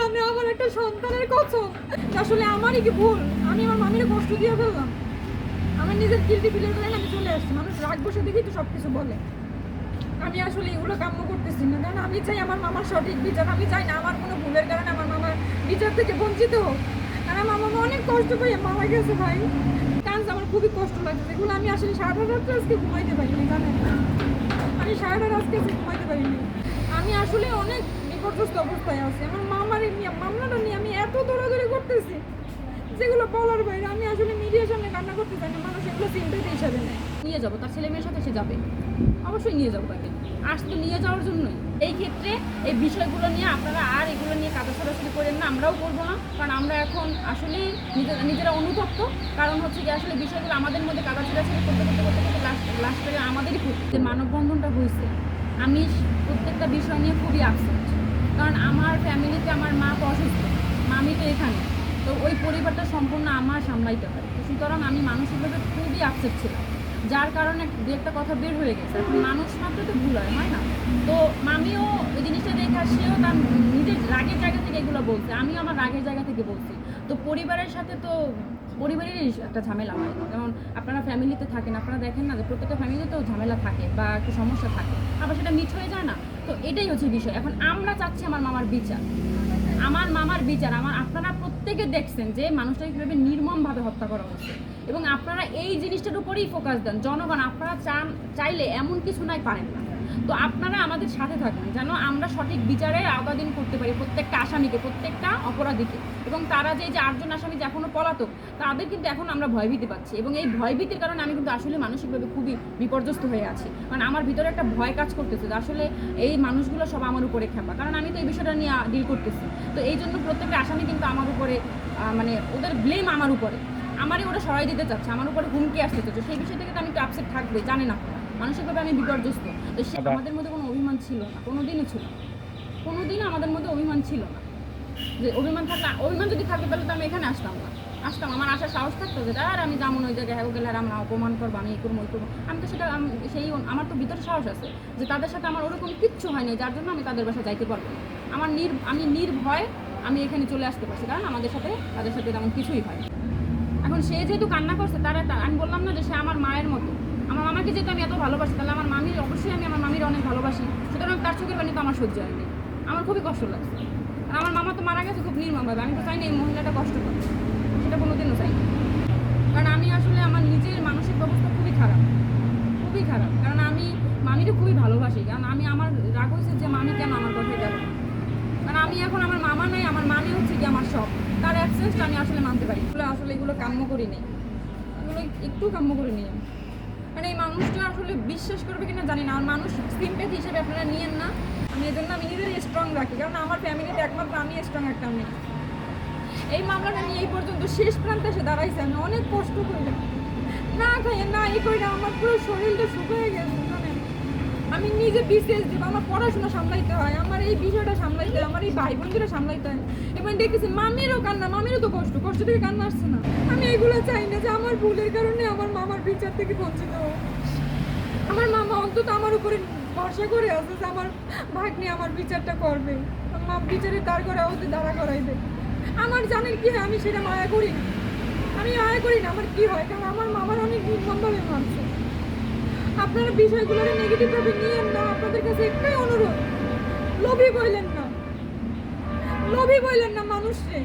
সামনে আমার একটা সন্তানের কসম। আসলে আমারই কি ভুল, আমি আমার মামির কষ্ট দিয়ে ফেললাম। আমার নিজের গিল্টি ফিলের কারণে আমি চলে আসছি। মানুষ রাগ বসে দেখি তো সবকিছু বলে। আমি আসলে এগুলো কাম্য করতেছি না, কারণ আমি চাই আমার মামার সঠিক বিচার। আমি চাই না আমার কোনো ভুলের কারণে আমার মামার বিচার থেকে বঞ্চিত হোক। আর আমার মামা অনেক কষ্ট পেয়ে মারা গেছে ভাই। কাজ আমার খুবই কষ্ট লাগছে। এগুলো আমি আসলে সারাটা রাত্রে আজকে ঘুমাইতে পারিনি, জানেন, আমি সারাটা রাত্রে আজকে ঘুমাইতে পারিনি। আমি আসলে অনেক বিপর্যস্ত অবস্থায় আছি। আমার মামার মামলাটা নিয়ে আমি এত দৌড়াদৌড়ি করতেছি যেগুলো বলার বাইরে। আমি আসলে মিডিয়ার সামনে কান্না করতে চাই না, মানুষ এগুলো চিন্তাতে হিসাবে নেয়। নিয়ে যাবো, তার ছেলে মেয়ের সাথে সে যাবে, অবশ্যই নিয়ে যাবো তাকে। আসলে নিয়ে যাওয়ার জন্যই। এই ক্ষেত্রে এই বিষয়গুলো নিয়ে আপনারা আর এগুলো নিয়ে কাদা ছড়াছড়ি করেন না, আমরাও করবো না। কারণ আমরা এখন আসলে নিজেরা অনুতপ্ত। কারণ হচ্ছে কি, আসলে বিষয়গুলো আমাদের মধ্যে কাদা ছড়াছড়ি করতে করতে করতে করতে লাস্ট করে আমাদেরই ক্ষতি। যে মানববন্ধনটা হয়েছে, আমি প্রত্যেকটা বিষয় নিয়ে খুবই আপসেট। কারণ আমার ফ্যামিলিতে আমার মা তো অসুস্থ, মামি তো এখানে, তো ওই পরিবারটা সম্পূর্ণ আমার সামলাইতে হয়। তো সুতরাং আমি মানসিকভাবে খুবই আপসেট ছিলাম, যার কারণে দু একটা কথা বের হয়ে গেছে। এখন মানুষ মাত্র তো ভুল হয় না? তো মামিও ওই জিনিসটা দেখে সেও তার নিজের রাগের জায়গা থেকে এগুলো বলছে, আমিও আমার রাগের জায়গা থেকে বলছি। তো পরিবারের সাথে তো পরিবারেরই একটা ঝামেলা হয়। যেমন আপনারা ফ্যামিলিতে থাকেন, আপনারা দেখেন না যে প্রত্যেকটা ফ্যামিলিতেও ঝামেলা থাকে বা একটু সমস্যা থাকে, আবার সেটা মিট হয়ে যায় না। তো এটাই হচ্ছে বিষয়। এখন আমরা চাচ্ছি আমার মামার বিচার, আমার মামার বিচার। আপনারা প্রত্যেকে দেখছেন যে মানুষটাকে কীভাবে নির্মমভাবে হত্যা করা হচ্ছে, এবং আপনারা এই জিনিসটার উপরেই ফোকাস দেন। জনগণ আপনারা চাইলে এমন কিছু নাই পারেন না। তো আপনারা আমাদের সাথে থাকুন যেন আমরা সঠিক বিচারের আওতাধীন করতে পারি প্রত্যেকটা আসামিকে, প্রত্যেকটা অপরাধীকে। এবং তারা যে 8জন আসামি যে এখনও পলাতক, তাদের কিন্তু এখন আমরা ভয়ভীতি পাচ্ছি, এবং এই ভয়ভীতির কারণে আমি কিন্তু আসলে মানসিকভাবে খুবই বিপর্যস্ত হয়ে আছি। কারণ আমার ভিতরে একটা ভয় কাজ করতেছে যে আসলে এই মানুষগুলো সব আমার উপরে খেপা, কারণ আমি তো এই বিষয়টা নিয়ে ডিল করতেছি। তো এই জন্য প্রত্যেকটা আসামি কিন্তু আমার উপরে মানে ওদের ব্লেম আমার উপরে, আমারই ওরা সরাই দিতে চাচ্ছে, আমার উপরে হুমকি আসতে চাচ্ছে। সেই বিষয় থেকে তো আমি একটু আপসেট থাকবোই, জানেন আপনারা, মানসিকভাবে আমি বিপর্যস্ত। তো সে আমাদের মধ্যে কোনো অভিমান ছিল না, কোনোদিনও ছিল না, কোনোদিনও আমাদের মধ্যে অভিমান ছিল না। যে অভিমান যদি থাকতো তাহলে তো আমি এখানে আসতাম না, আমার আসার সাহস থাকতো যে আর আমি যেমন ওই জায়গায় গেলে আর আমরা অপমান করবো, আমি এই করবো ওই করবো। আমি তো সেটা আমার তো ভিতরে সাহস আছে যে তাদের সাথে আমার ওরকম কিচ্ছু হয়নি, যার জন্য আমি তাদের বাসায় যাইতে পারবো না। আমি নির্ভয় আমি এখানে চলে আসতে পারছি, কারণ তাদের সাথে তেমন কিছুই হয়। এখন সে যেহেতু কান্না করছে, আমি বললাম না যে সে আমার মায়ের মতো। আমার মামাকে যেহেতু আমি এত ভালোবাসি, তাহলে আমার মামির অবশ্যই আমি আমার মামির অনেক ভালোবাসি। সুতরাং তার চোখের পানি তো আমার সহ্য হয়নি, আমার খুবই কষ্ট লাগছে। আর আমার মামা তো মারা গেছে খুব নির্মমভাবে। আমি তো চাই না এই মহিলাটা কষ্ট করে, সেটা কোনোদিনও চাই না। কারণ আমি আসলে আমার নিজের মানসিক অবস্থা খুবই খারাপ, খুবই খারাপ। কারণ আমি মামিকে খুবই ভালোবাসি। কারণ আমার রাগ হয়েছে যে মামি কেন আমার কথায় গেল। কারণ আমি এখন আমার মামা নাই, আমার মামি হচ্ছে কি আমার সব। তার অ্যাবসেন্সটা আমি আসলে মানতে পারি। আসলে এগুলো কাম্য করি নেই, এগুলো একটু কাম্য করি নি। মানে এই মানুষটা আসলে বিশ্বাস করবে কিনা জানি না। আর মানুষ সিম্প্যাথি হিসেবে আপনারা নিয়েন না। আমি এই জন্য আমি নিজেরই স্ট্রং রাখি, কারণ আমার ফ্যামিলিতে একমাত্র আমি স্ট্রং একটা মেয়ে। এই মামলাটা আমি এই পর্যন্ত শেষ প্রান্তে এসে দাঁড়াইছি। আমি অনেক কষ্ট করি, না খাই না এই করি না, আমার পুরো শরীরটা শুকিয়ে গেছে। মানে আমি নিজে বিশেষ দেবো, আমার পড়াশোনা সামলাইতে হয়, আমার এই বিষয়টা সামলাইতে হয়, আমার এই ভাই বোনদেরও সামলাইতে হয়। এবং দেখেছি মামিরও কান্না, মামিরও তো কষ্ট থেকে কান্না আসছে না। আমি এগুলো চাই না যে আমার ভুলের কারণে আমার মামার বিচার থেকে বঞ্চিত হোক। আমার মামা অন্তত আমার উপরে ভরসা করে আছে যে আমার ভাগ্নে আমার বিচারটা করবে, মা বিচারের দাঁড় করা ওতে দাঁড়া করাইবে। আমার জানেন কি হয়, আমি সেটা মায়া করি না, আমি মায়া করি না। আমার কি হয়, কারণ আমার মামার অনেক নির্মমভাবে মানছে। আপনারা বিষয়গুলোকে নেগেটিভভাবে নিয়েন না। আপনাদের কাছে একটাই অনুরোধ, লোভী বললেন না মানুষকে।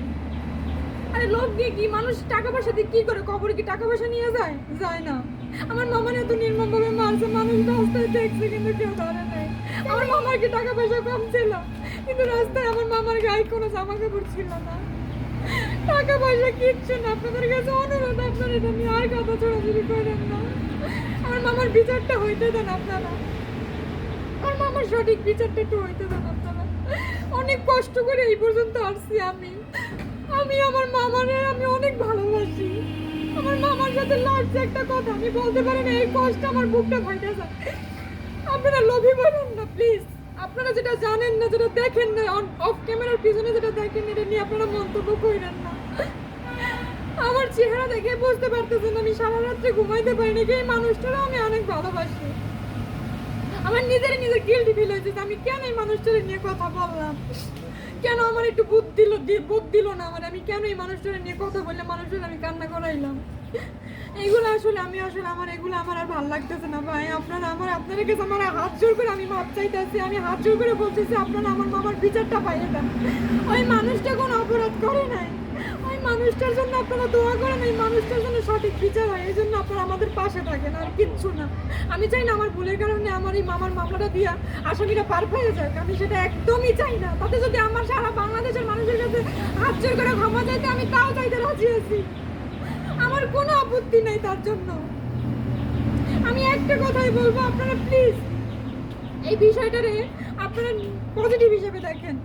আরে লোভ দিয়ে কি মানুষ টাকা পয়সা দিয়ে কি করে? কবরে কি টাকা পয়সা নিয়ে যায় না। আমার মামার এত নির্মমভাবে মারছে, মানুষ রাস্তায় দেখছে কিন্তু কেউ ধরে নাই। আমার মামার কি টাকা পয়সা কম ছিল, কিন্তু রাস্তায় আমার মামার গায়ে কোনো জামা কাপড় ছিল না, টাকা পয়সা কিচ্ছু না। আপনাদের কাছে অনুরোধ, আপনারা এটা নিয়ে আর কথা ছড়াছড়ি করেন না। আমার মামার বিচারটা হইতে দেন আপনারা, আমার মামার সঠিক বিচারটা একটু হইতে দেন আপনারা। অনেক কষ্ট করে এই পর্যন্ত আসছি আমি আমার মামারে আমি অনেক ভালোবাসি। আমার মামার সাথে লাগছে একটা কথা আমি বলতে পারি না, এই কষ্ট আমার বুকটা ফাইটে যায়। আপনারা লোভী বলুন না প্লিজ। আপনারা যেটা জানেন না, যেটা দেখেন না, অফ ক্যামেরার পিছনে যেটা দেখেন, এটা নিয়ে আপনারা মন্তব্য করেন না। আমার চেহারা দেখে বুঝতে পারতেছেন আমি সারা রাত্রে ঘুমাইতে পারি না। এই মানুষটারও আমি অনেক ভালোবাসি। আমার নিজের গিল্টি ফিল হয়েছে যে আমি কেন এই মানুষটারে নিয়ে কথা বললাম, কেন আমার একটু বোধ দিল না আমার, আমি কেন এই মানুষটারে নিয়ে কথা বললে মানুষটার আমি কান্না করাইলাম। এইগুলো আসলে আমার এগুলো আমার আর ভালো লাগতেছে না ভাই। আপনাদের কাছে আমার হাত জোর করে আমি মাপ চাইতেছি, আমি হাত জোর করে বলতেছি আপনারা আমার মামার বিচারটা পাইয়ে দেন। ওই মানুষটা কোনো অপরাধ করে নাই, ওই মানুষটার জন্য আপনারা দোয়া করেন, এই মানুষটার জন্য সঠিক বিচার হয়, এই জন্য আপনারা আমাদের পাশে থাকেন, আর কিচ্ছু না। আমি চাই না আমার ভুলের কারণে আমার এই মামার মামলাটা দিয়া আসামিরা পার পেয়ে যাক, আমি সেটা একদমই চাই না। তাতে যদি আমার সারা বাংলাদেশের মানুষের কাছে হাত জোর করে ক্ষমা চাইতে আমি তাও চাইতে রাজি আছি, আমার কোনো আপত্তি নেই তার জন্য। আমি একটা কথাই বলবো, আপনারা প্লিজ এই বিষয়টারে আপনারা পজিটিভ হিসেবে দেখেন।